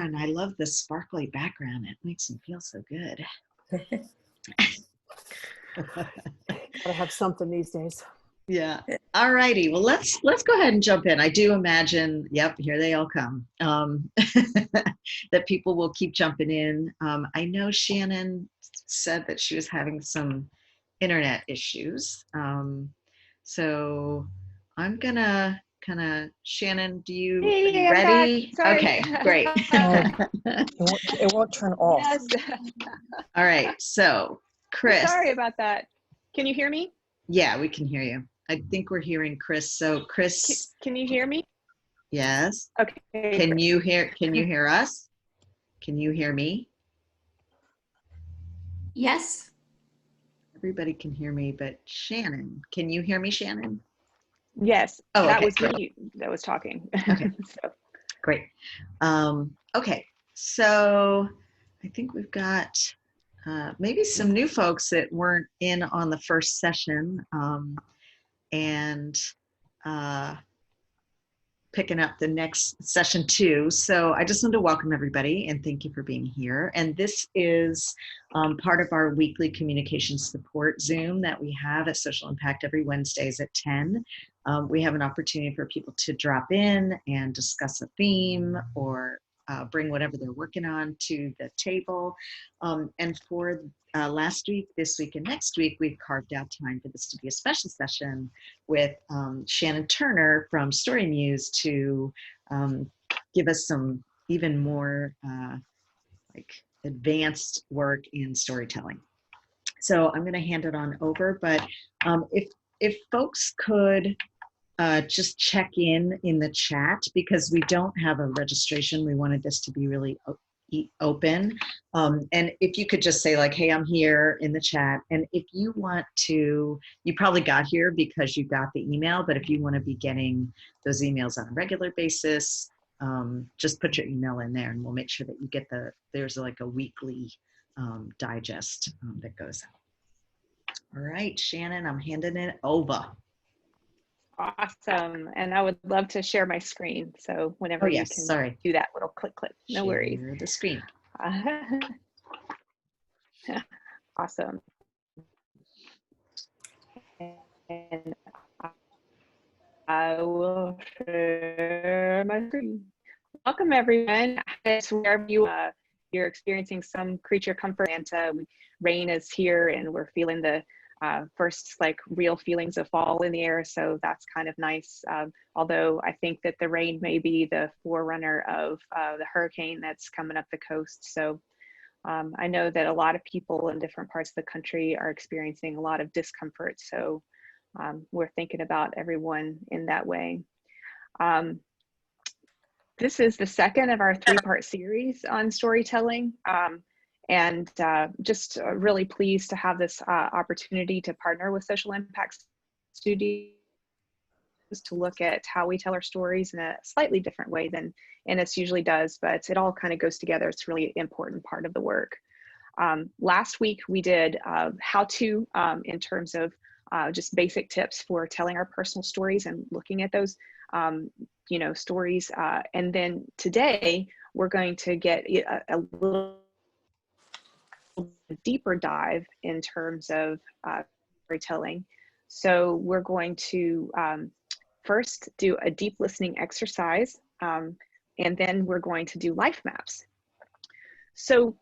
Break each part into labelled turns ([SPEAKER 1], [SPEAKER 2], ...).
[SPEAKER 1] and I love the sparkly background. It makes me feel so good.
[SPEAKER 2] Gotta have something these days.
[SPEAKER 1] Yeah. All righty. Well, let's go ahead and jump in. I do imagine, yep, here they all come, that people will keep jumping in. I know Shannon said that she was having some internet issues. So I'm gonna kind of, Shannon, are you ready? Okay, great.
[SPEAKER 2] It won't turn off.
[SPEAKER 3] Yes.
[SPEAKER 1] All right. So Chris.
[SPEAKER 3] Sorry about that. Can you hear me?
[SPEAKER 1] Yeah, we can hear you. I think we're hearing Chris. So Chris,
[SPEAKER 3] can you hear me?
[SPEAKER 1] Yes.
[SPEAKER 3] Okay.
[SPEAKER 1] Can you hear us? Can you hear me?
[SPEAKER 4] Yes.
[SPEAKER 1] Everybody can hear me, but Shannon, can you hear me, Shannon?
[SPEAKER 3] Yes.
[SPEAKER 1] Oh,
[SPEAKER 3] that
[SPEAKER 1] okay,
[SPEAKER 3] was
[SPEAKER 1] great.
[SPEAKER 3] me that was talking.
[SPEAKER 1] Okay.
[SPEAKER 3] So.
[SPEAKER 1] Great. Okay. So I think we've got maybe some new folks that weren't in on the first session, and picking up the next session 2. So I just want to welcome everybody and thank you for being here. And this is part of our weekly communication support Zoom that we have at Social Impact every Wednesdays at 10. We have an opportunity for people to drop in and discuss a theme or bring whatever they're working on to the table. And for last week, this week, and next week, we've carved out time for this to be a special session with Shannon Turner from StoryMuse to give us some even more like advanced work in storytelling. So I'm going to hand it on over, but if folks could just check in the chat, because we don't have a registration. We wanted this to be really open. And if you could just say like, hey, I'm here in the chat. And if you want to, you probably got here because you got the email, but if you want to be getting those emails on a regular basis, just put your email in there and we'll make sure that you get there's like a weekly digest that goes out. All right, Shannon, I'm handing it over.
[SPEAKER 3] Awesome. And I would love to share my screen. So whenever you can do that little click. No worries.
[SPEAKER 1] Share the screen.
[SPEAKER 3] Awesome. And I will share my screen. Welcome everyone. Wherever you're experiencing some creature comfort, and rain is here and we're feeling the first like real feelings of fall in the air, so that's kind of nice, although I think that the rain may be the forerunner of the hurricane that's coming up the coast. So I know that a lot of people in different parts of the country are experiencing a lot of discomfort, so we're thinking about everyone in that way. This is the second of our 3-part series on storytelling. And just really pleased to have this opportunity to partner with Social Impact Studios to look at how we tell our stories in a slightly different way than NS usually does, but it all kind of goes together. It's really an important part of the work. Last week we did how-to in terms of just basic tips for telling our personal stories and looking at those stories. And then today we're going to get a little deeper dive in terms of storytelling. So we're going to first do a deep listening exercise, and then we're going to do life maps. So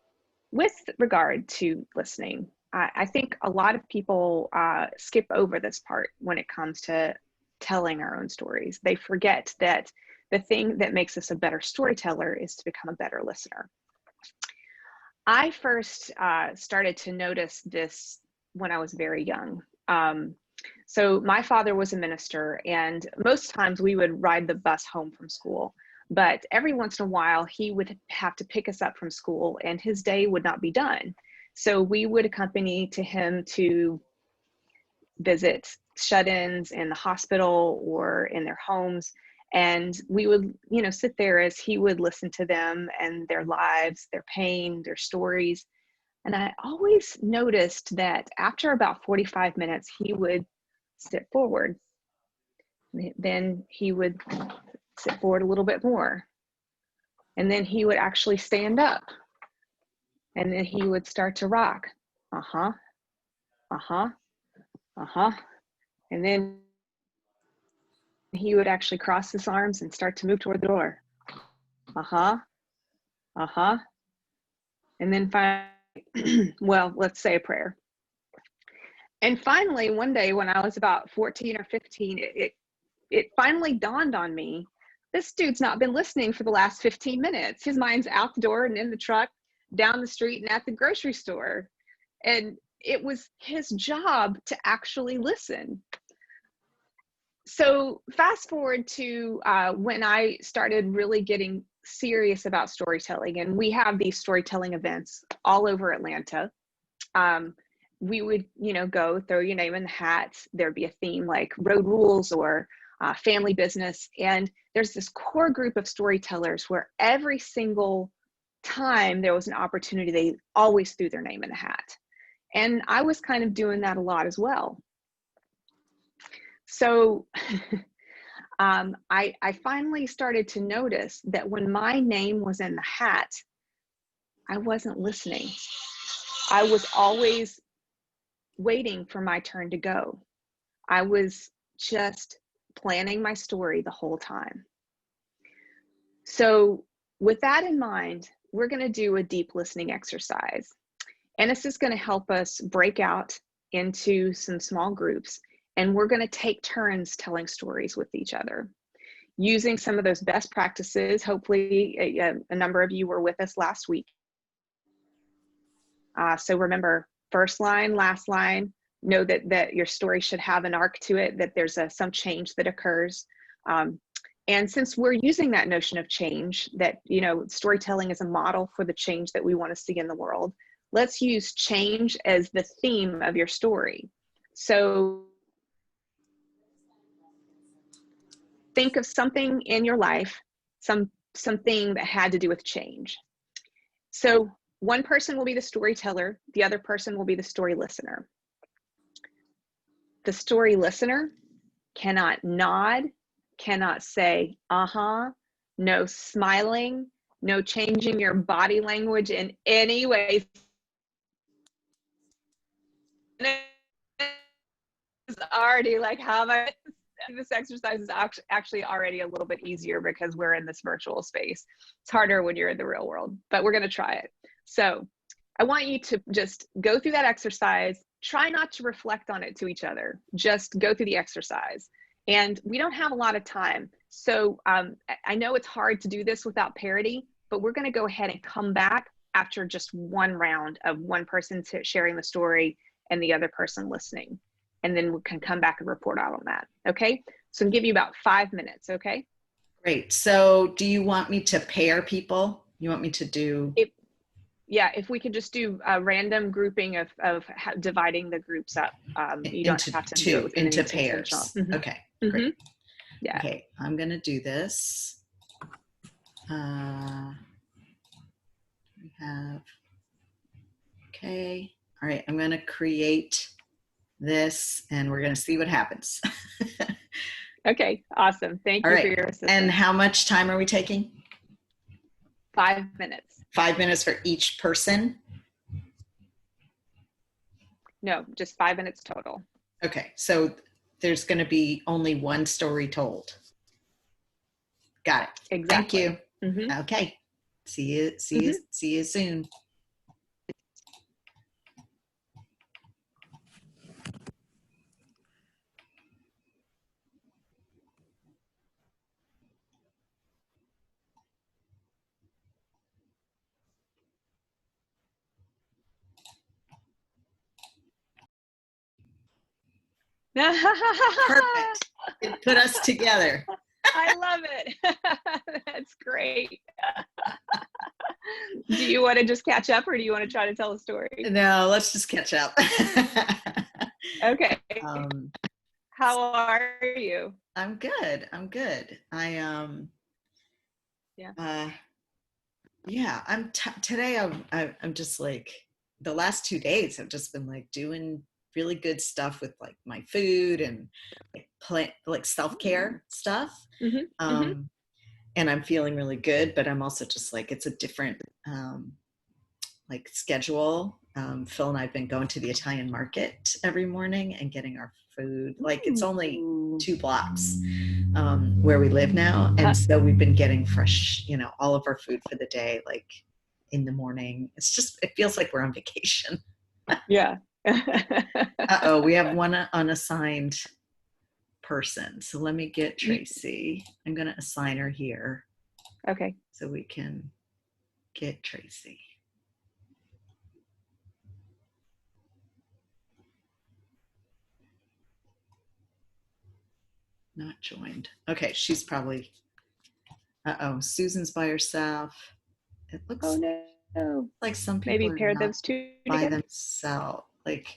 [SPEAKER 3] with regard to listening, I think a lot of people skip over this part when it comes to telling our own stories. They forget that the thing that makes us a better storyteller is to become a better listener. I first started to notice this when I was very young. So my father was a minister, and most times we would ride the bus home from school, but every once in a while he would have to pick us up from school and his day would not be done. So we would accompany to him to visit shut-ins in the hospital or in their homes. And we would, sit there as he would listen to them and their lives, their pain, their stories. And I always noticed that after about 45 minutes, he would sit forward. Then he would sit forward a little bit more. And then he would actually stand up, and then he would start to rock. Uh-huh, uh-huh, uh-huh. And then he would actually cross his arms and start to move toward the door. Uh-huh, uh-huh. And then finally, well, let's say a prayer. And finally, one day when I was about 14 or 15, it finally dawned on me, this dude's not been listening for the last 15 minutes. His mind's out the door and in the truck, down the street, and at the grocery store. And it was his job to actually listen. So fast forward to when I started really getting serious about storytelling, and we have these storytelling events all over Atlanta. We would, go throw your name in the hat. There'd be a theme like road rules or family business. And there's this core group of storytellers where every single time there was an opportunity, they always threw their name in the hat. And I was kind of doing that a lot as well. So I finally started to notice that when my name was in the hat, I wasn't listening. I was always waiting for my turn to go. I was just planning my story the whole time. So with that in mind, we're going to do a deep listening exercise. And this is going to help us break out into some small groups. And we're going to take turns telling stories with each other, using some of those best practices. Hopefully a number of you were with us last week. So remember, first line, last line, know that your story should have an arc to it, that there's some change that occurs. And since we're using that notion of change, that, storytelling is a model for the change that we want to see in the world, let's use change as the theme of your story. So think of something in your life, something that had to do with change. So one person will be the storyteller, the other person will be the story listener. The story listener cannot nod, cannot say, uh-huh, no smiling, no changing your body language in any way. It's already like, how am I? This exercise is actually already a little bit easier because we're in this virtual space. It's harder when you're in the real world, but we're going to try it. So I want you to just go through that exercise. Try not to reflect on it to each other. Just go through the exercise. And we don't have a lot of time. So I know it's hard to do this without parity, but we're going to go ahead and come back after just one round of one person sharing the story and the other person listening. And then we can come back and report out on that. Okay. So I'll give you about 5 minutes. Okay.
[SPEAKER 1] Great. So do you want me to pair people? You want me to do?
[SPEAKER 3] If we could just do a random grouping of dividing the groups up. You don't have to do it
[SPEAKER 1] into pairs.
[SPEAKER 3] Mm-hmm.
[SPEAKER 1] Okay. Great.
[SPEAKER 3] Mm-hmm. Yeah.
[SPEAKER 1] Okay. I'm going to do this. We have, okay. All right. I'm going to create this and we're going to see what happens.
[SPEAKER 3] Okay. Awesome. Thank you for your assistance.
[SPEAKER 1] And how much time are we taking?
[SPEAKER 3] 5 minutes.
[SPEAKER 1] 5 minutes for each person?
[SPEAKER 3] No, just 5 minutes total.
[SPEAKER 1] Okay. So there's going to be only one story told. Got it.
[SPEAKER 3] Exactly.
[SPEAKER 1] Thank you. Mm-hmm. Okay. See you soon. Perfect. It put us together.
[SPEAKER 3] I love it. That's great. Do you want to just catch up or do you want to try to tell a story?
[SPEAKER 1] No, let's just catch up.
[SPEAKER 3] Okay. How are you?
[SPEAKER 1] I'm good. Today I'm just like, the last 2 days I've just been like doing really good stuff with like my food and like self-care stuff.
[SPEAKER 3] Mm-hmm.
[SPEAKER 1] and I'm feeling really good, but I'm also just like, it's a different like schedule. Phil and I've been going to the Italian market every morning and getting our food. Like it's only 2 blocks where we live now. And so we've been getting fresh, you know, all of our food for the day, like in the morning. It's just, it feels like we're on vacation.
[SPEAKER 3] Yeah.
[SPEAKER 1] Uh-oh, we have one unassigned person. So let me get Tracy. I'm going to assign her here.
[SPEAKER 3] Okay.
[SPEAKER 1] So we can get Tracy. Not joined. Okay, she's probably, uh-oh, Susan's by herself. It looks
[SPEAKER 3] no.
[SPEAKER 1] like some people
[SPEAKER 3] Maybe
[SPEAKER 1] are
[SPEAKER 3] pair
[SPEAKER 1] not
[SPEAKER 3] those two
[SPEAKER 1] by
[SPEAKER 3] together.
[SPEAKER 1] themselves. Like,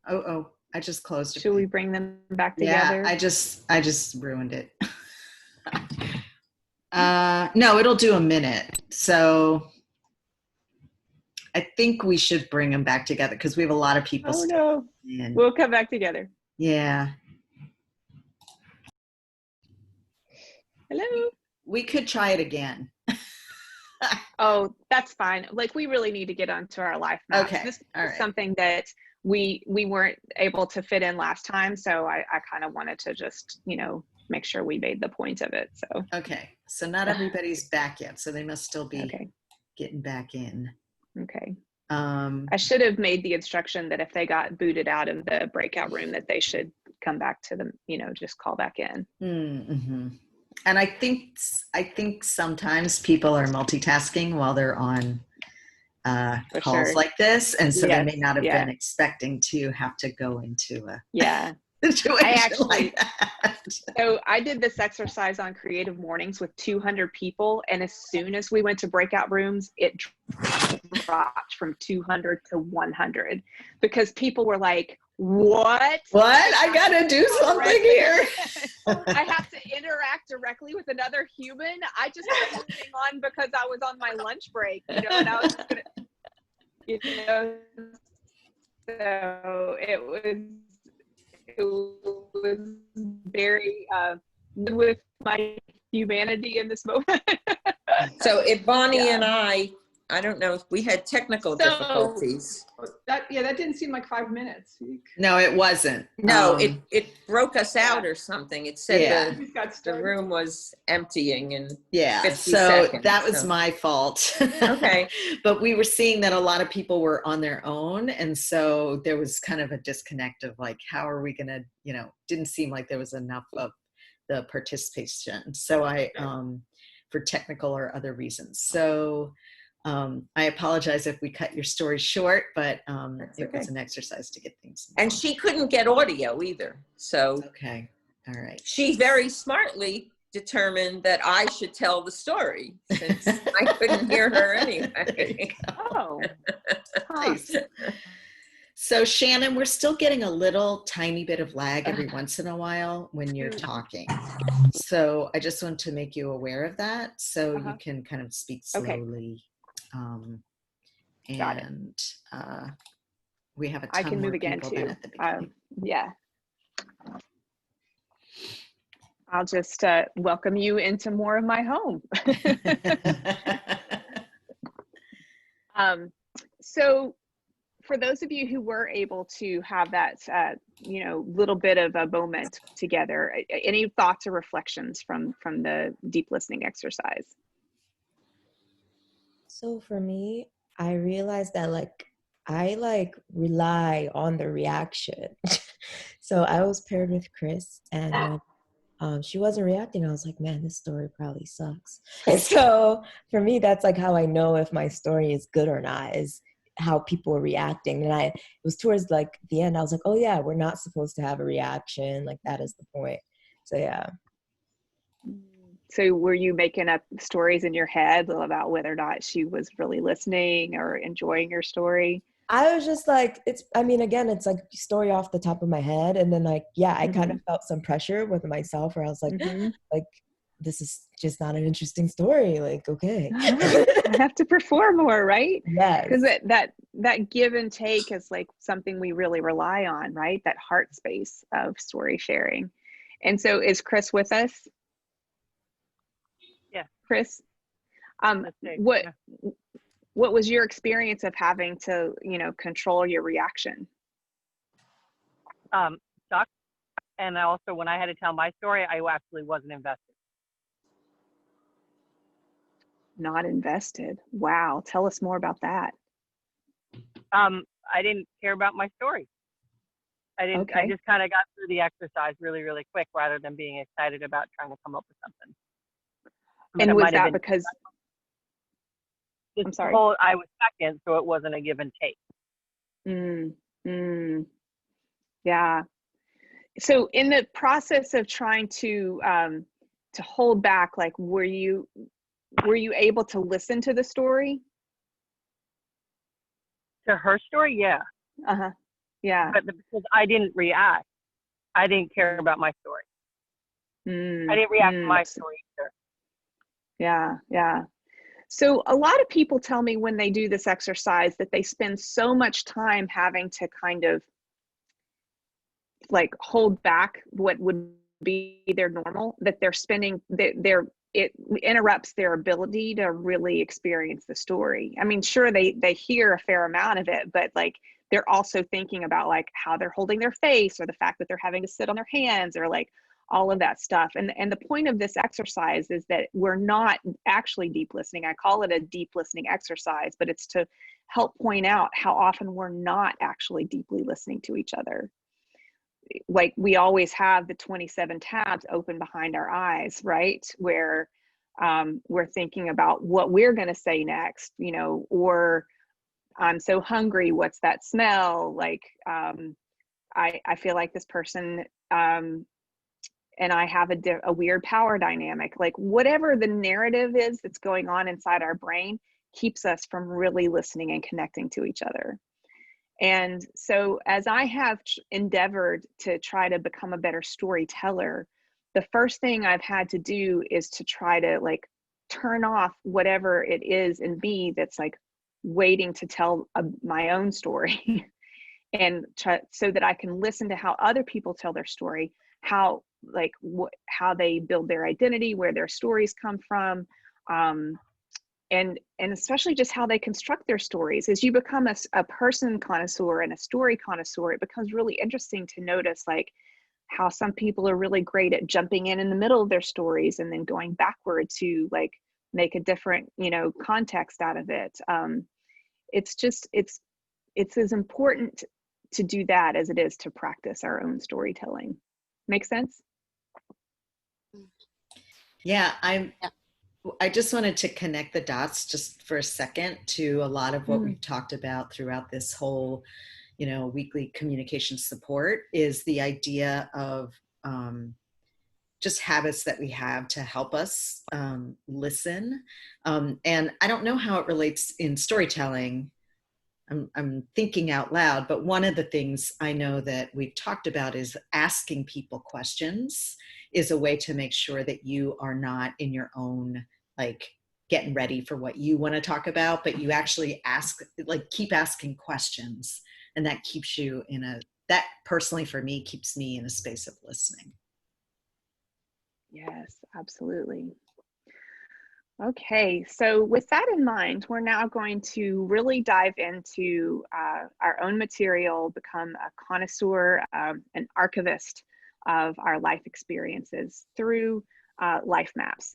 [SPEAKER 1] oh, I just closed it.
[SPEAKER 3] Should we bring them back
[SPEAKER 1] Yeah,
[SPEAKER 3] together?
[SPEAKER 1] I just ruined it. No, it'll do a minute. So I think we should bring them back together because we have a lot of people.
[SPEAKER 3] Oh no,
[SPEAKER 1] in.
[SPEAKER 3] We'll come back together.
[SPEAKER 1] Yeah.
[SPEAKER 3] Hello.
[SPEAKER 1] We could try it again.
[SPEAKER 3] Oh, that's fine. Like we really need to get onto our life maps.
[SPEAKER 1] Okay.
[SPEAKER 3] This
[SPEAKER 1] All
[SPEAKER 3] is
[SPEAKER 1] right.
[SPEAKER 3] something that we weren't able to fit in last time. So I kind of wanted to just, you know, make sure we made the point of it. So
[SPEAKER 1] okay. So not everybody's back yet. So they must still be
[SPEAKER 3] okay.
[SPEAKER 1] getting back in.
[SPEAKER 3] Okay. I should have made the instruction that if they got booted out of the breakout room that they should come back to them, you know, just call back in.
[SPEAKER 1] Mm-hmm. And I think sometimes people are multitasking while they're on calls like this, and so they may not have been expecting to have to go into a situation like that.
[SPEAKER 3] So I did this exercise on creative mornings with 200 people, and as soon as we went to breakout rooms, it dropped from 200 to 100 because people were like, what I gotta do something here. I have to interact directly with another human. I just kept moving on because I was on my lunch break, you know, and I was just gonna, you know, so it was very with my humanity in this moment.
[SPEAKER 4] So if Bonnie and I don't know if we had technical difficulties.
[SPEAKER 2] That didn't seem like 5 minutes.
[SPEAKER 1] No, it wasn't.
[SPEAKER 4] No, it broke us out or something. It said the room was emptying in 50 seconds.
[SPEAKER 1] That was my fault.
[SPEAKER 4] Okay.
[SPEAKER 1] But we were seeing that a lot of people were on their own. And so there was kind of a disconnect of like, how are we going to, you know, didn't seem like there was enough of the participation. So for technical or other reasons. So I apologize if we cut your story short, but it was an exercise to get things moving.
[SPEAKER 4] And she couldn't get audio either. So
[SPEAKER 1] okay. All right.
[SPEAKER 4] She very smartly determined that I should tell the story since I couldn't hear her anyway.
[SPEAKER 3] Oh.
[SPEAKER 1] Nice. So Shannon, we're still getting a little tiny bit of lag every once in a while when you're talking. So I just want to make you aware of that so you can kind of speak slowly.
[SPEAKER 3] Got it.
[SPEAKER 1] We have a ton
[SPEAKER 3] I can
[SPEAKER 1] more
[SPEAKER 3] move again
[SPEAKER 1] people
[SPEAKER 3] too.
[SPEAKER 1] than at the beginning.
[SPEAKER 3] Yeah. I'll just welcome you into more of my home. So for those of you who were able to have that, you know, little bit of a moment together, any thoughts or reflections from the deep listening exercise?
[SPEAKER 5] So for me, I realized that I rely on the reaction. So I was paired with Chris, and when she wasn't reacting, I was like, man, this story probably sucks. So for me, that's like how I know if my story is good or not, is how people are reacting. And it was towards like the end, I was like, oh yeah, we're not supposed to have a reaction. Like that is the point. So yeah.
[SPEAKER 3] So were you making up stories in your head about whether or not she was really listening or enjoying your story?
[SPEAKER 5] I was just like, again, it's like story off the top of my head. And then like, yeah, I kind of felt some pressure with myself where I was like, like, this is just not an interesting story. Like, okay.
[SPEAKER 3] I have to perform more, right?
[SPEAKER 5] Yes.
[SPEAKER 3] Because that give and take is like something we really rely on, right? That heart space of story sharing. And so is Chris with us?
[SPEAKER 6] Yeah.
[SPEAKER 3] Chris, what was your experience of having to, you know, control your reaction?
[SPEAKER 6] Shock. And also when I had to tell my story, I actually wasn't invested.
[SPEAKER 3] Not invested. Wow. Tell us more about that.
[SPEAKER 6] I didn't care about my story. I just kind of got through the exercise really, really quick rather than being excited about trying to come up with something. But
[SPEAKER 3] and was that because, I'm sorry.
[SPEAKER 6] I was second, so it wasn't a give and take.
[SPEAKER 3] Yeah. So in the process of trying to hold back, like, were you able to listen to the story?
[SPEAKER 6] To her story, yeah.
[SPEAKER 3] Yeah.
[SPEAKER 6] But because I didn't react, I didn't care about my story. I didn't react to my story either.
[SPEAKER 3] Yeah. So a lot of people tell me when they do this exercise that they spend so much time having to kind of like hold back what would be their normal, that they're spending it interrupts their ability to really experience the story. I mean, sure, they hear a fair amount of it, but like they're also thinking about like how they're holding their face, or the fact that they're having to sit on their hands, or like all of that stuff. And the point of this exercise is that we're not actually deep listening. I call it a deep listening exercise, but it's to help point out how often we're not actually deeply listening to each other. Like we always have the 27 tabs open behind our eyes, right? Where we're thinking about what we're going to say next, you know, or I'm so hungry, what's that smell? Like, I feel like this person, and I have a weird power dynamic. Like whatever the narrative is that's going on inside our brain keeps us from really listening and connecting to each other. And so as I have endeavored to try to become a better storyteller, the first thing I've had to do is to try to like turn off whatever it is in me that's like waiting to tell my own story and so that I can listen to how other people tell their story, how they build their identity, where their stories come from, and especially just how they construct their stories. As you become a person connoisseur and a story connoisseur, it becomes really interesting to notice like how some people are really great at jumping in the middle of their stories and then going backward to like make a different, you know, context out of it. It's as important to do that as it is to practice our own storytelling. Make sense?
[SPEAKER 1] Yeah, I just wanted to connect the dots just for a second to a lot of what we've talked about throughout this whole, you know, weekly communication support, is the idea of just habits that we have to help us listen. And I don't know how it relates in storytelling. I'm thinking out loud, but one of the things I know that we've talked about is asking people questions is a way to make sure that you are not in your own, like getting ready for what you want to talk about, but you actually keep asking questions. And that keeps you that personally for me, keeps me in a space of listening.
[SPEAKER 3] Yes, absolutely. Okay, so with that in mind, we're now going to really dive into our own material, become a connoisseur, an archivist of our life experiences through life maps.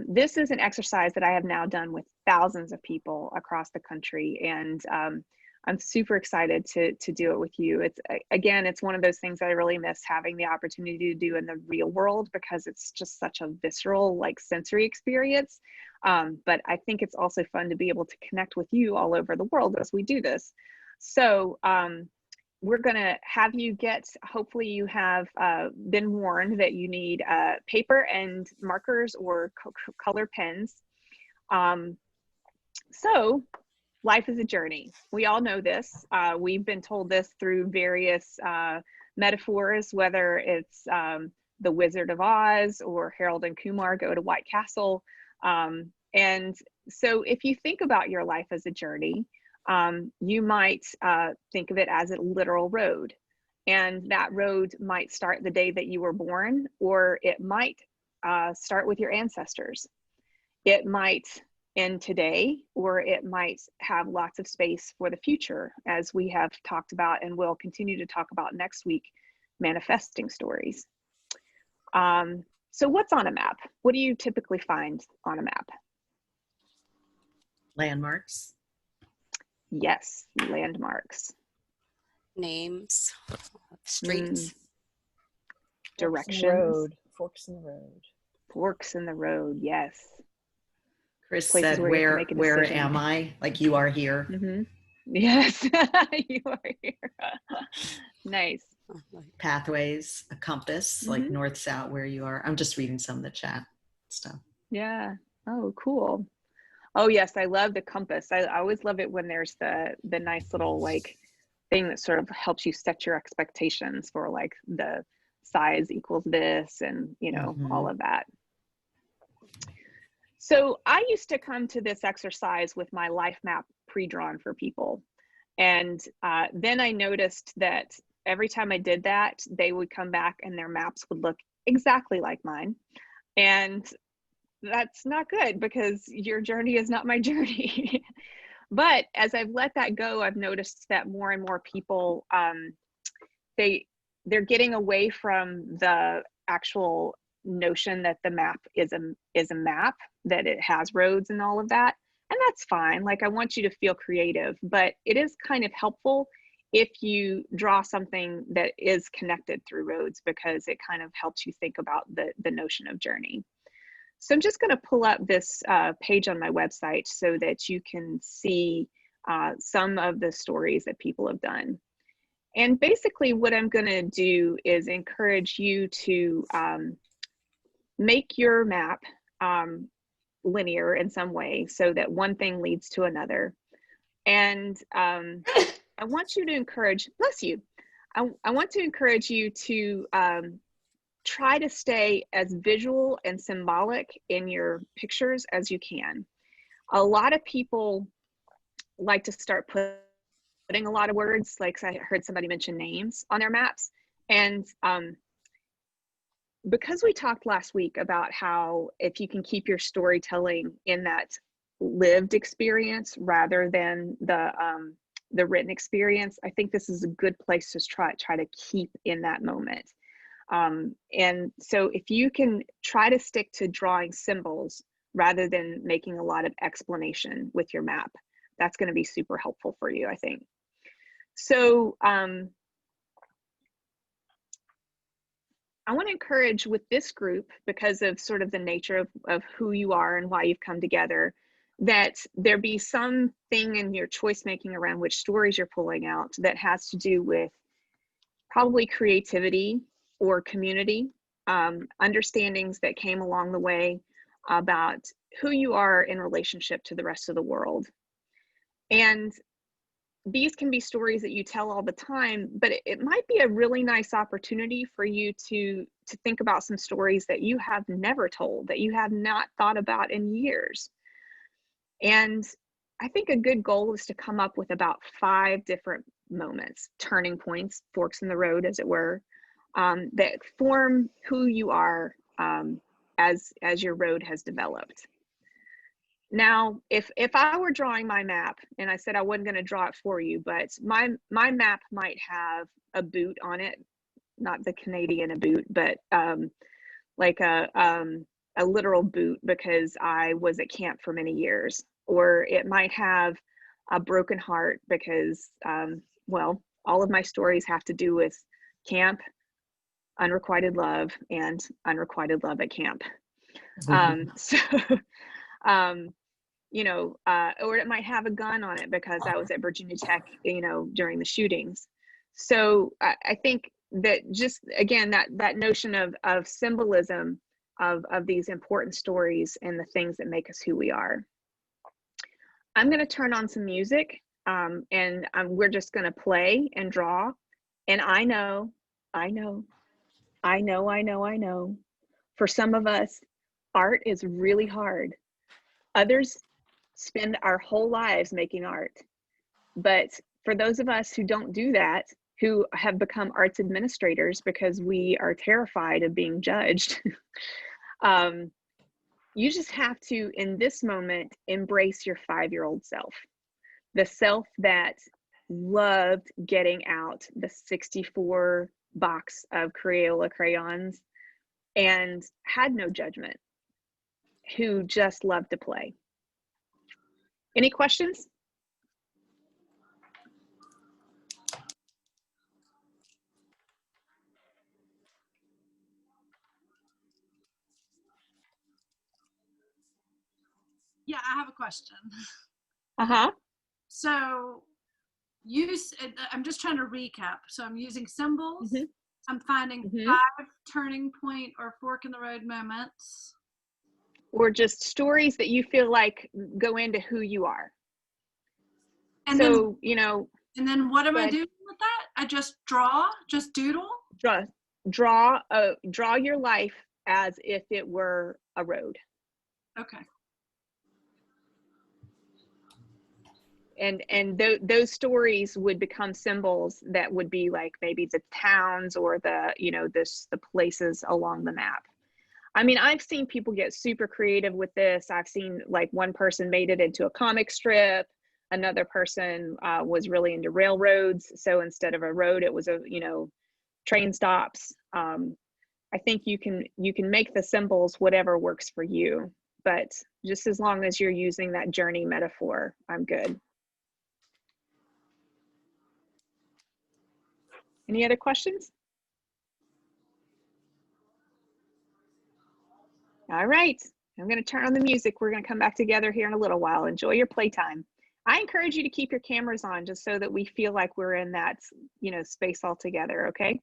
[SPEAKER 3] This is an exercise that I have now done with thousands of people across the country, and I'm super excited to do it with you. It's one of those things that I really miss having the opportunity to do in the real world, because it's just such a visceral, like sensory experience. But I think it's also fun to be able to connect with you all over the world as we do this. So we're gonna have you hopefully you have been warned that you need paper and markers or color pens. So life is a journey. We all know this. We've been told this through various metaphors, whether it's the Wizard of Oz or Harold and Kumar Go to White Castle. And so if you think about your life as a journey, You might think of it as a literal road, and that road might start the day that you were born, or it might start with your ancestors. It might end today, or it might have lots of space for the future, as we have talked about and will continue to talk about next week, manifesting stories. So what's on a map? What do you typically find on a map?
[SPEAKER 1] Landmarks.
[SPEAKER 3] Yes, landmarks.
[SPEAKER 7] Names, streets.
[SPEAKER 3] Directions.
[SPEAKER 8] Forks in the road.
[SPEAKER 3] Forks in the road, yes.
[SPEAKER 1] Chris
[SPEAKER 3] Places
[SPEAKER 1] said,
[SPEAKER 3] where you have to make a
[SPEAKER 1] where
[SPEAKER 3] decision.
[SPEAKER 1] am I? Like, you are here.
[SPEAKER 3] Mm-hmm. Yes, you are here. Nice.
[SPEAKER 1] Pathways, a compass, like north, south, where you are. I'm just reading some of the chat stuff.
[SPEAKER 3] Yeah. Oh, cool. Oh, yes, I love the compass. I always love it when there's the nice little like thing that sort of helps you set your expectations for like the size equals this, and you know, all of that. So I used to come to this exercise with my life map pre-drawn for people. And then I noticed that every time I did that, they would come back and their maps would look exactly like mine. And that's not good, because your journey is not my journey. But as I've let that go, I've noticed that more and more people, they're getting away from the actual notion that the map is a map, that it has roads and all of that. And that's fine. Like, I want you to feel creative, but it is kind of helpful if you draw something that is connected through roads, because it kind of helps you think about the notion of journey. So I'm just going to pull up this page on my website so that you can see some of the stories that people have done. And basically what I'm going to do is encourage you to make your map linear in some way, so that one thing leads to another. And I want you to encourage, bless you, I want to encourage you to try to stay as visual and symbolic in your pictures as you can. A lot of people like to start putting a lot of words, like I heard somebody mention names on their maps. And because we talked last week about how if you can keep your storytelling in that lived experience rather than the written experience, I think this is a good place to try to keep in that moment. And so if you can try to stick to drawing symbols rather than making a lot of explanation with your map, that's going to be super helpful for you, I think. So I want to encourage with this group, because of sort of the nature of who you are and why you've come together, that there be something in your choice making around which stories you're pulling out that has to do with probably creativity or community, understandings that came along the way about who you are in relationship to the rest of the world. And these can be stories that you tell all the time, but it might be a really nice opportunity for you to think about some stories that you have never told, that you have not thought about in years. And I think a good goal is to come up with about 5 different moments, turning points, forks in the road, as it were, that form who you are as your road has developed. Now, if I were drawing my map, and I said I wasn't going to draw it for you, but my map might have a boot on it, not the Canadian boot, but like a literal boot, because I was at camp for many years. Or it might have a broken heart because, well, all of my stories have to do with camp, unrequited love, and unrequited love at camp. You know, or it might have a gun on it because I was at Virginia Tech, you know, during the shootings. So I think that just, again, that notion of symbolism of these important stories and the things that make us who we are. I'm going to turn on some music, and we're just going to play and draw. And I know, for some of us, art is really hard. Others spend our whole lives making art. But for those of us who don't do that, who have become arts administrators because we are terrified of being judged, you just have to, in this moment, embrace your 5-year-old self. The self that loved getting out the 64 box of Crayola crayons and had no judgment, who just loved to play. Any questions?
[SPEAKER 8] Yeah, I have a question. So I'm just trying to recap. So I'm using symbols. I'm finding 5 turning point or fork in the road moments.
[SPEAKER 3] Or just stories that you feel like go into who you are.
[SPEAKER 8] And
[SPEAKER 3] so,
[SPEAKER 8] then,
[SPEAKER 3] you know.
[SPEAKER 8] And then what am I doing with that? I just draw, just doodle?
[SPEAKER 3] Draw your life as if it were a road.
[SPEAKER 8] Okay.
[SPEAKER 3] And those stories would become symbols that would be like maybe the towns or the, you know, the places along the map. I mean, I've seen people get super creative with this. I've seen like one person made it into a comic strip. Another person was really into railroads. So instead of a road, it was a, you know, train stops. I think you can make the symbols whatever works for you, but just as long as you're using that journey metaphor, I'm good. Any other questions? All right, I'm going to turn on the music. We're going to come back together here in a little while. Enjoy your playtime. I encourage you to keep your cameras on just so that we feel like we're in that, you know, space all together, okay?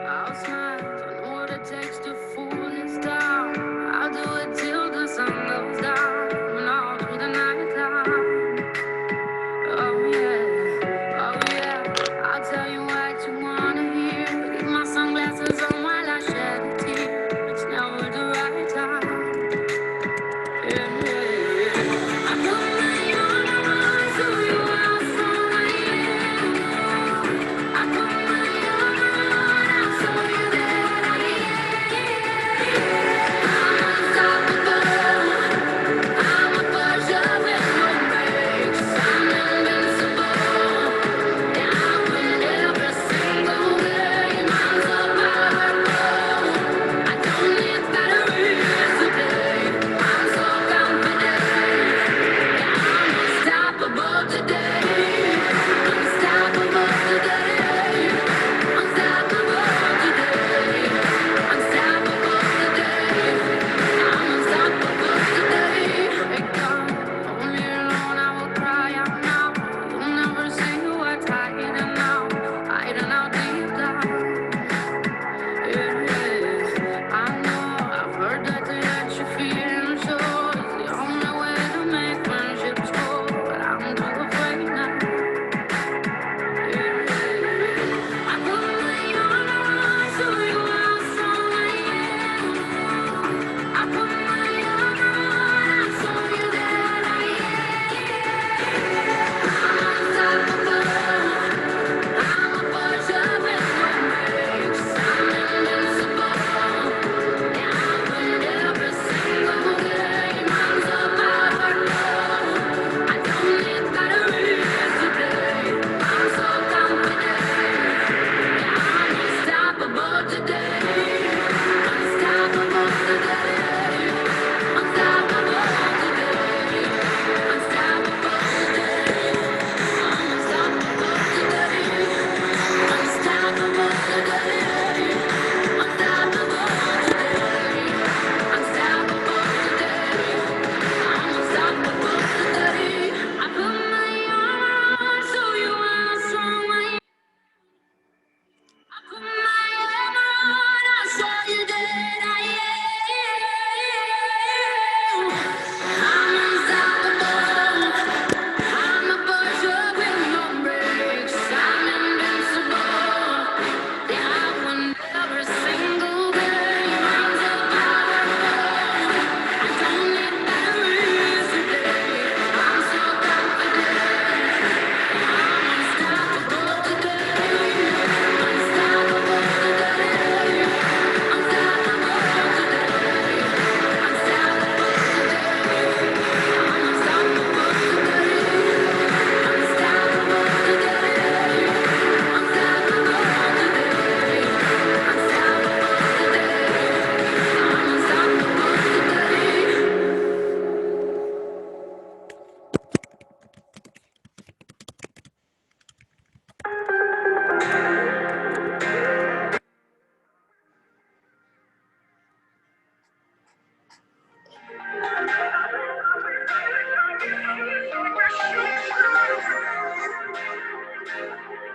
[SPEAKER 3] I'll smile, I know what it takes to fool this down. I'll do it till the sun goes down and all through the night time.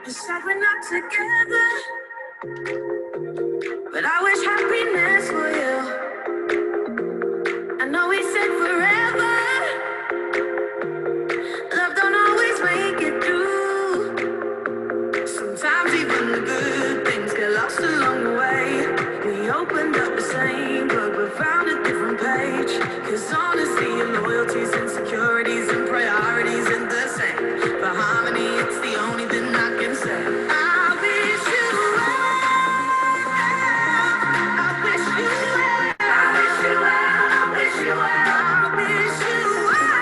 [SPEAKER 9] It's like we're not together, but I wish happiness for you. I know we said forever, love don't always make it through. Sometimes even the good things get lost along the way. We opened up the same book but found a different page. Cause honesty and loyalties, insecurities and priorities ain't the same. For harmony, it's the only thing I can say. I wish you well. I wish you well. I wish you well. I wish you well. I wish you well.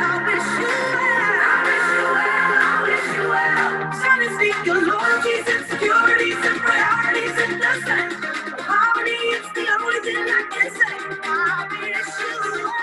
[SPEAKER 9] I wish you well. I wish you well. I wish you well. Honesty, your loyalties, insecurities and priorities ain't the same. For harmony, it's the only thing I can say. I wish you well.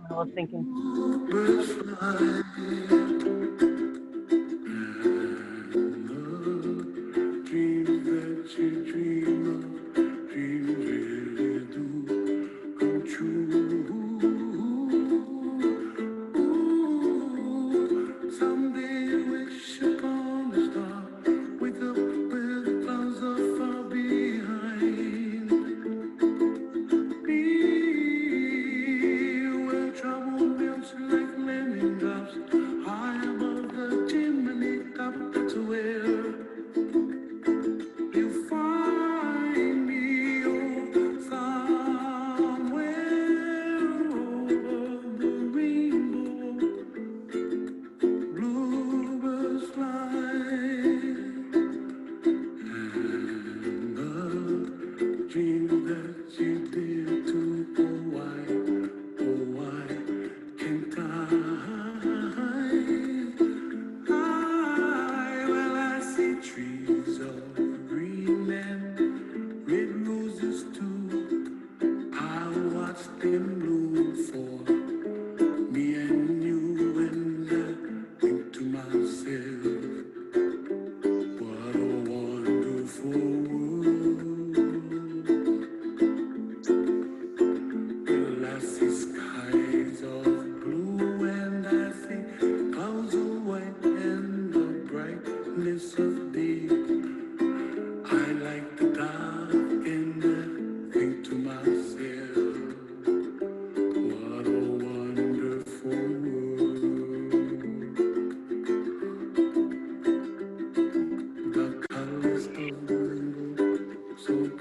[SPEAKER 6] I was thinking.
[SPEAKER 9] Wake up with clouds are far behind.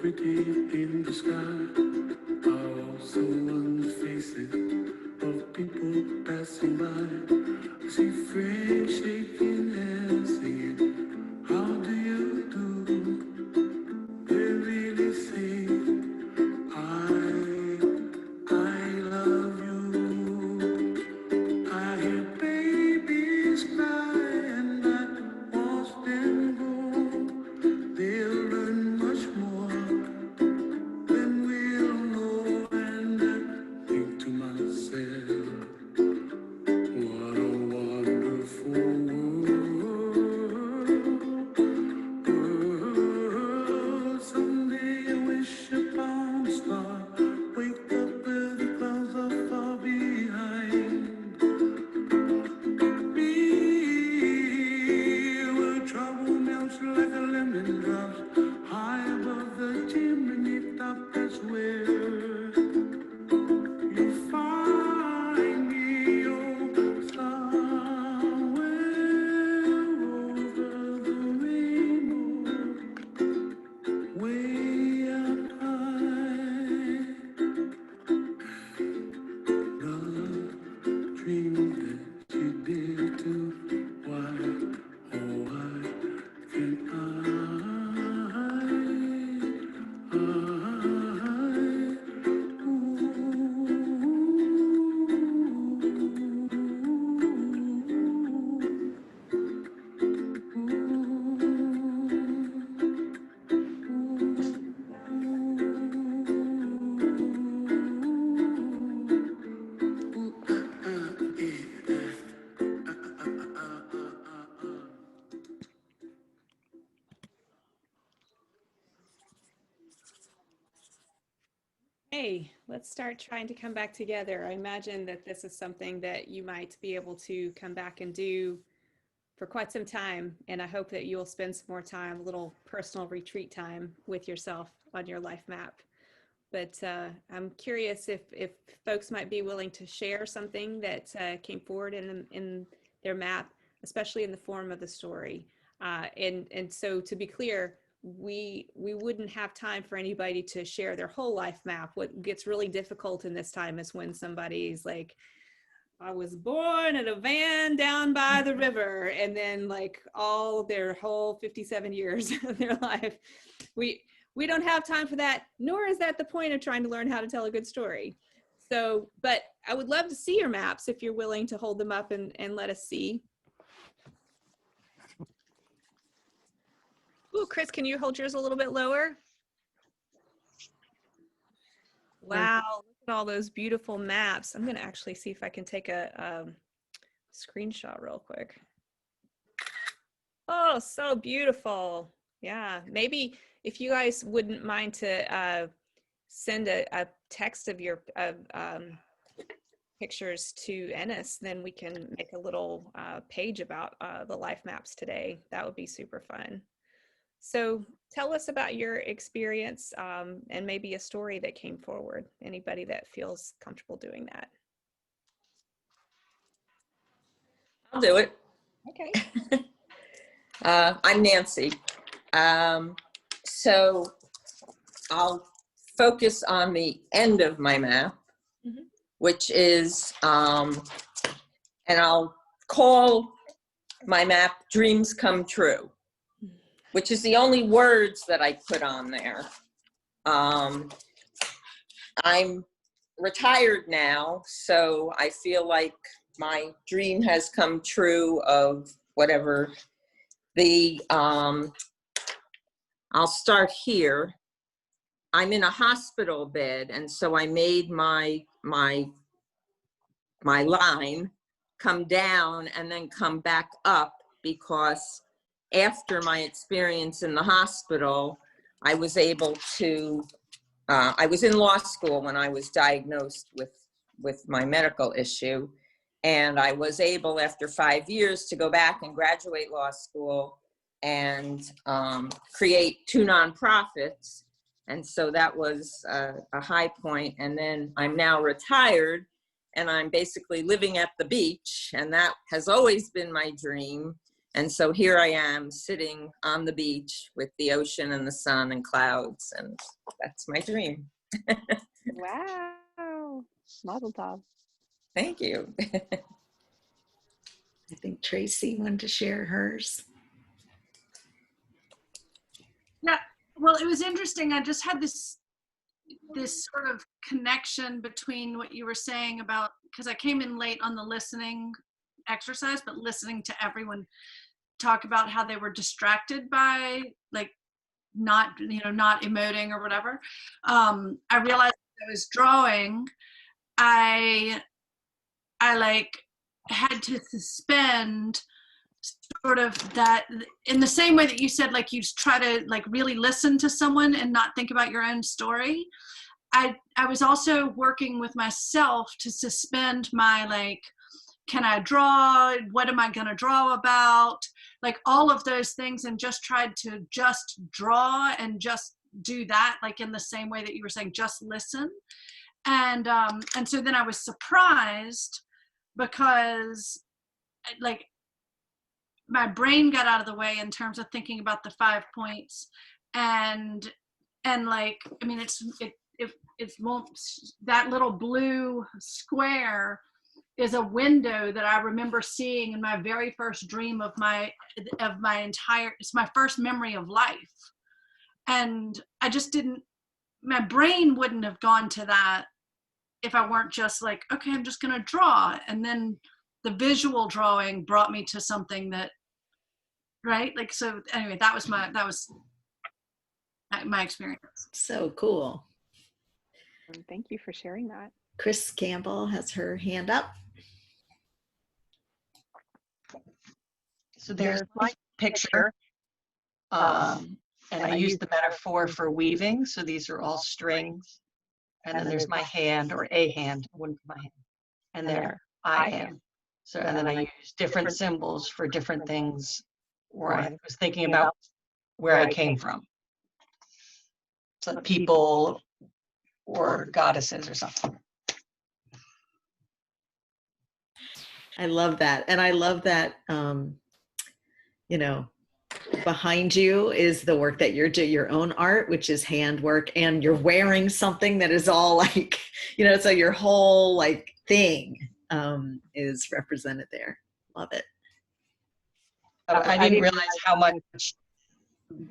[SPEAKER 9] pretty in the sky are also on the faces of people passing by. I see friends shaking hands, singing, how do you do? They really say, I love you. I hear babies cry and I watch them grow. They'll learn much more than we'll know. And I think to myself, what a wonderful world. Someday I wish upon a star, wake up where the clouds are far behind me, where trouble melts like a lemon drops high above the chimney top. That's where you find me, oh, somewhere over the rainbow, way up high. The dream that you did too. Why, oh, why can't
[SPEAKER 10] Hey, let's start trying to come back together. I imagine that this is something that you might be able to come back and do for quite some time. And I hope that you'll spend some more time, a little personal retreat time with yourself on your life map. But I'm curious if folks might be willing to share something that came forward in their map, especially in the form of the story. And so to be clear, we wouldn't have time for anybody to share their whole life map. What gets really difficult in this time is when somebody's like, I was born in a van down by the river, and then like all their whole 57 years of their life. We don't have time for that, nor is that the point of trying to learn how to tell a good story. So, but I would love to see your maps if you're willing to hold them up and let us see. Ooh, Chris, can you hold yours a little bit lower? Wow, look at all those beautiful maps. I'm gonna actually see if I can take a screenshot real quick. Oh, so beautiful. Yeah, maybe if you guys wouldn't mind to send a text of your pictures to Ennis, then we can make a little page about the life maps today. That would be super fun. So tell us about your experience and maybe a story that came forward. Anybody that feels comfortable doing that.
[SPEAKER 4] I'll do it.
[SPEAKER 10] Okay.
[SPEAKER 4] I'm Nancy. So I'll focus on the end of my map, which is, and I'll call my map Dreams Come True, which is the only words that I put on there. I'm retired now, so I feel like my dream has come true of whatever the, I'll start here. I'm in a hospital bed, and so I made my line come down and then come back up, because after my experience in the hospital, I was able to, I was in law school when I was diagnosed with my medical issue. And I was able, after 5 years, to go back and graduate law school and create 2 nonprofits. And so that was a high point. And then I'm now retired, and I'm basically living at the beach. And that has always been my dream, And so here I am sitting on the beach with the ocean and the sun and clouds, and that's my dream.
[SPEAKER 3] Wow. Mazel tov.
[SPEAKER 4] Thank you.
[SPEAKER 1] I think Tracy wanted to share hers.
[SPEAKER 8] Yeah, well, it was interesting. I just had this sort of connection between what you were saying about, because I came in late on the listening exercise, but listening to everyone talk about how they were distracted by like not emoting or whatever. I realized I was drawing. I like had to suspend sort of that, in the same way that you said, like you try to like really listen to someone and not think about your own story. I was also working with myself to suspend my like, can I draw? What am I going to draw about? Like all of those things, and just tried to just draw and just do that, like in the same way that you were saying, just listen. And so then I was surprised because like my brain got out of the way in terms of thinking about the 5 points, and like, I mean, it's that little blue square is a window that I remember seeing in my very first dream of my entire, it's my first memory of life. And I just didn't, my brain wouldn't have gone to that if I weren't just like, okay, I'm just gonna draw. And then the visual drawing brought me to something that, right? Like, so anyway, that was my experience.
[SPEAKER 1] So cool.
[SPEAKER 3] Thank you for sharing that.
[SPEAKER 1] Chris Campbell has her hand up.
[SPEAKER 11] So there's my picture, and I use the metaphor for weaving. So these are all strings, and then there's my hand, or a hand, I wouldn't put my hand, and there I am. So, and then I use different symbols for different things where I was thinking about where I came from. So people or goddesses or something.
[SPEAKER 1] I love that. And I love that, you know, behind you is the work that you're doing, your own art, which is handwork, and you're wearing something that is all like, you know, so your whole like thing is represented there. Love it.
[SPEAKER 11] I didn't realize how much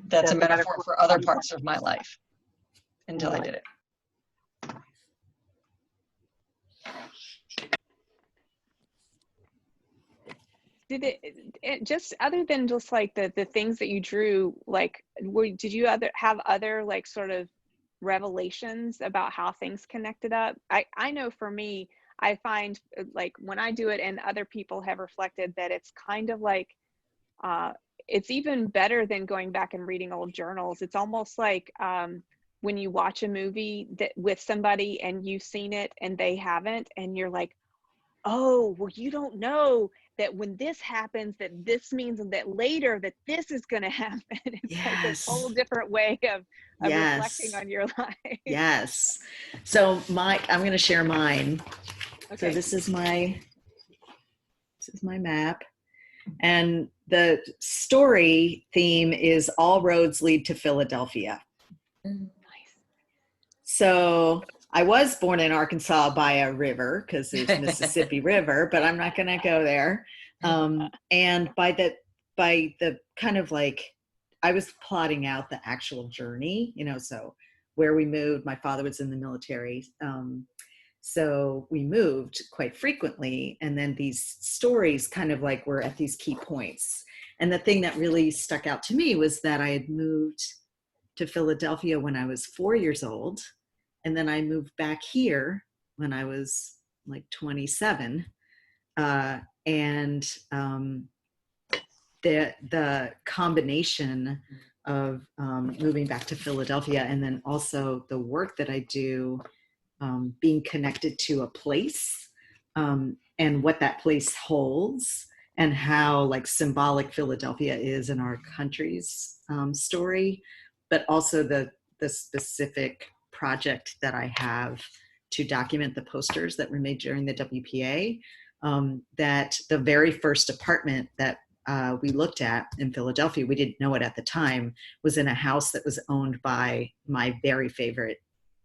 [SPEAKER 11] that's a metaphor for other parts of my life until I did it.
[SPEAKER 3] Did it just, other than just like the things that you drew, like did you have other like sort of revelations about how things connected up? I know for me, I find like when I do it, and other people have reflected that it's kind of like it's even better than going back and reading old journals. It's almost like when you watch a movie that with somebody and you've seen it and they haven't, and you're like, oh, well, you don't know that when this happens, that this means that later that this is going to happen. It's like this whole different way of reflecting on your life.
[SPEAKER 1] Yes. So I'm going to share mine.
[SPEAKER 3] Okay.
[SPEAKER 1] So this is my map. And the story theme is All Roads Lead to Philadelphia.
[SPEAKER 3] Nice.
[SPEAKER 1] So I was born in Arkansas by a river because there's Mississippi River, but I'm not going to go there. And by the kind of like, I was plotting out the actual journey, you know, so where we moved, my father was in the military. So we moved quite frequently. And then these stories kind of like were at these key points. And the thing that really stuck out to me was that I had moved to Philadelphia when I was 4 years old. And then I moved back here when I was like 27. And the combination of moving back to Philadelphia, and then also the work that I do, being connected to a place, and what that place holds, and how like symbolic Philadelphia is in our country's story, but also the specific project that I have to document the posters that were made during the WPA, that the very first apartment that we looked at in Philadelphia, we didn't know it at the time, was in a house that was owned by my very favorite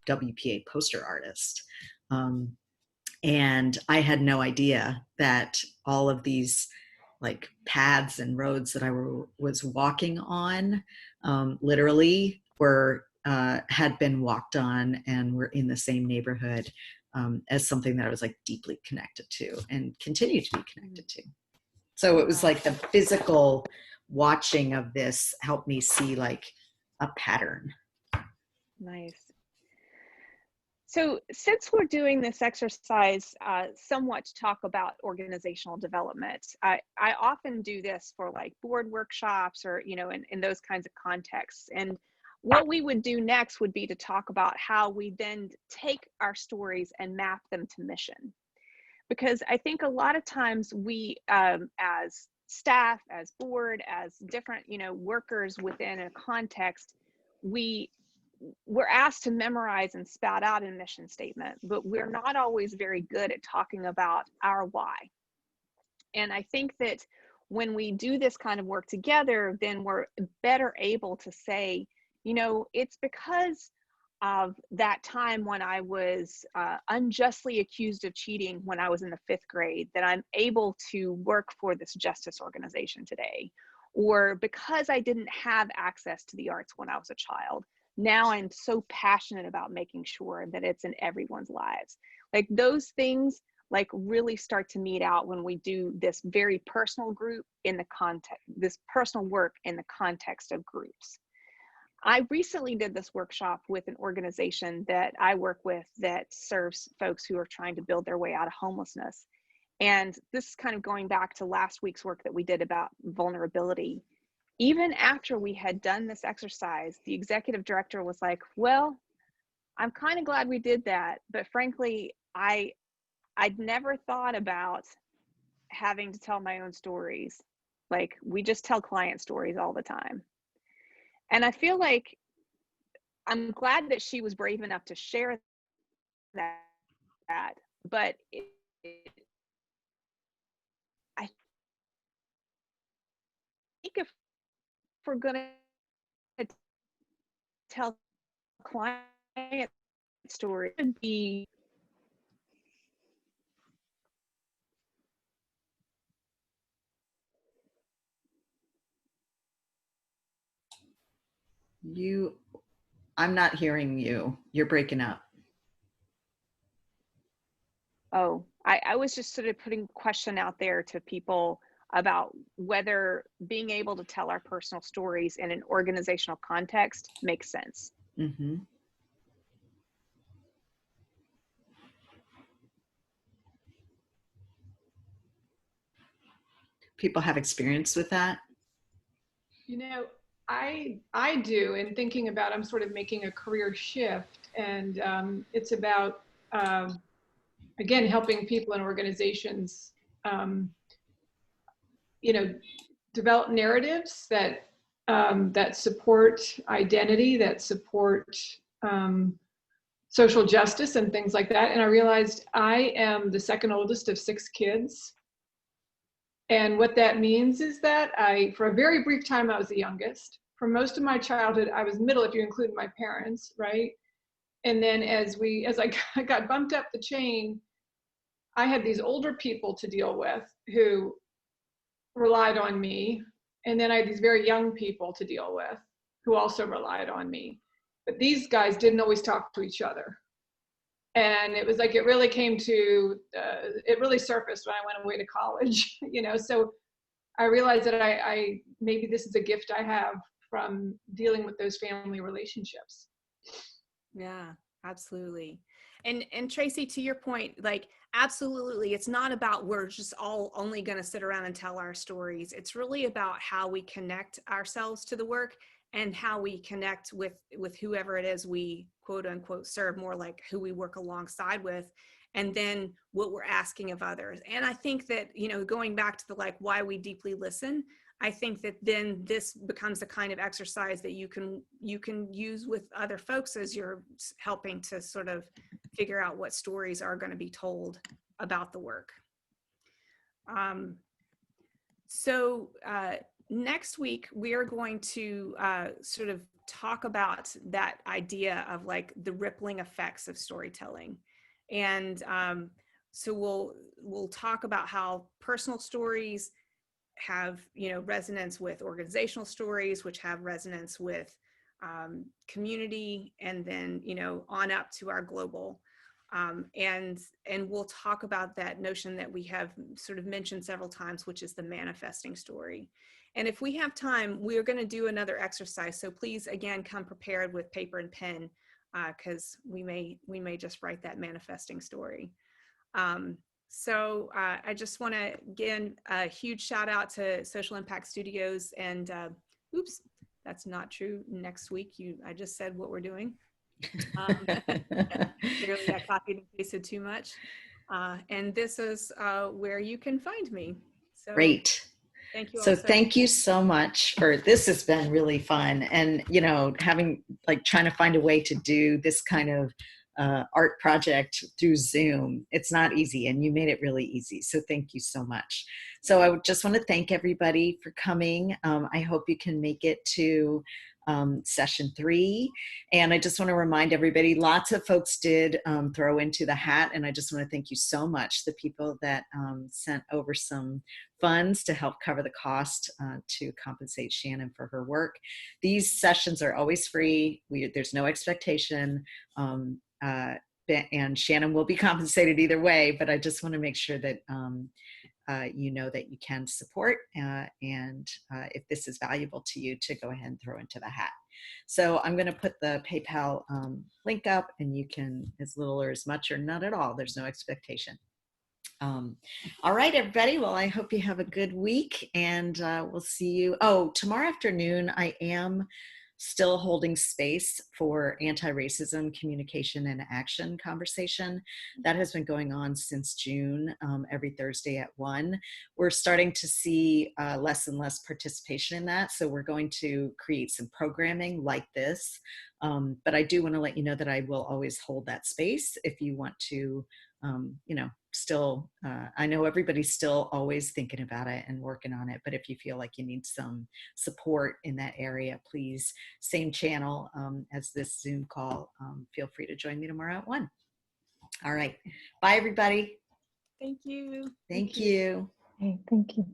[SPEAKER 1] WPA poster artist. And I had no idea that all of these like paths and roads that I was walking on literally were had been walked on and were in the same neighborhood as something that I was like deeply connected to and continue to be connected to. So it was like the physical watching of this helped me see like a pattern.
[SPEAKER 3] Nice. So since we're doing this exercise somewhat to talk about organizational development, I often do this for like board workshops or, you know, in those kinds of contexts. And what we would do next would be to talk about how we then take our stories and map them to mission. Because I think a lot of times we, as staff, as board, as different, you know, workers within a context, we're asked to memorize and spout out a mission statement, but we're not always very good at talking about our why. And I think that when we do this kind of work together, then we're better able to say, you know, it's because of that time when I was unjustly accused of cheating when I was in the 5th grade that I'm able to work for this justice organization today. Or because I didn't have access to the arts when I was a child, now I'm so passionate about making sure that it's in everyone's lives. Like those things like really start to meet out when we do this very personal group in the context, this personal work in the context of groups. I recently did this workshop with an organization that I work with that serves folks who are trying to build their way out of homelessness. And this is kind of going back to last week's work that we did about vulnerability. Even after we had done this exercise, the executive director was like, well, I'm kind of glad we did that. But frankly, I'd never thought about having to tell my own stories. Like we just tell client stories all the time. And I feel like I'm glad that she was brave enough to share that. But I think if we're going to tell client story, it would be
[SPEAKER 1] I'm not hearing you. You're breaking up.
[SPEAKER 3] Oh, I was just sort of putting a question out there to people about whether being able to tell our personal stories in an organizational context makes sense.
[SPEAKER 1] Mm-hmm. People have experience with that?
[SPEAKER 2] You know, I do, in thinking about, I'm sort of making a career shift, and it's about, again, helping people and organizations, you know, develop narratives that that support identity, that support social justice and things like that. And I realized I am the second oldest of 6 kids. And what that means is that for a very brief time, I was the youngest. For most of my childhood, I was middle, if you include my parents, right? And then as I got bumped up the chain, I had these older people to deal with who relied on me. And then I had these very young people to deal with who also relied on me. But these guys didn't always talk to each other. And it was like, it really came to, it really surfaced when I went away to college, you know? So I realized that I maybe this is a gift I have from dealing with those family relationships.
[SPEAKER 10] Yeah, absolutely. And Tracey, to your point, like, absolutely, it's not about we're just all only going to sit around and tell our stories. It's really about how we connect ourselves to the work and how we connect with whoever it is we quote unquote serve, more like who we work alongside with, and then what we're asking of others. And I think that, you know, going back to the like why we deeply listen, I think that then this becomes the kind of exercise that you can use with other folks as you're helping to sort of figure out what stories are going to be told about the work. So next week, we are going to sort of talk about that idea of like the rippling effects of storytelling. And so we'll talk about how personal stories have, you know, resonance with organizational stories, which have resonance with community, and then, you know, on up to our global. And we'll talk about that notion that we have sort of mentioned several times, which is the manifesting story. And if we have time, we are going to do another exercise. So please, again, come prepared with paper and pen, because we may just write that manifesting story. So I just want to again a huge shout out to Social Impact Studios, and oops, that's not true. Next week, I just said what we're doing. Clearly I copied and pasted too much. And this is where you can find me. So
[SPEAKER 1] great.
[SPEAKER 10] Thank you all.
[SPEAKER 1] So thank you so much this has been really fun. And, you know, trying to find a way to do this kind of art project through Zoom, it's not easy, and you made it really easy. So thank you so much. So I just want to thank everybody for coming. I hope you can make it to session 3. And I just want to remind everybody, lots of folks did throw into the hat, and I just want to thank you so much, the people that sent over some funds to help cover the cost to compensate Shannon for her work. These sessions are always free. There's no expectation. And Shannon will be compensated either way, but I just want to make sure that you know that you can support, and if this is valuable to you, to go ahead and throw into the hat. So I'm going to put the PayPal link up, and you can, as little or as much or not at all, there's no expectation. All right, everybody. Well, I hope you have a good week, and we'll see you. Oh, tomorrow afternoon, I am still holding space for anti-racism communication and action conversation. That has been going on since June, every Thursday at 1. We're starting to see less and less participation in that. So we're going to create some programming like this. But I do want to let you know that I will always hold that space if you want to, you know, still, I know everybody's still always thinking about it and working on it, but if you feel like you need some support in that area, please, same channel as this Zoom call, feel free to join me tomorrow at 1. All right. Bye, everybody.
[SPEAKER 10] Thank you.
[SPEAKER 1] Thank you.
[SPEAKER 3] Hey, thank you.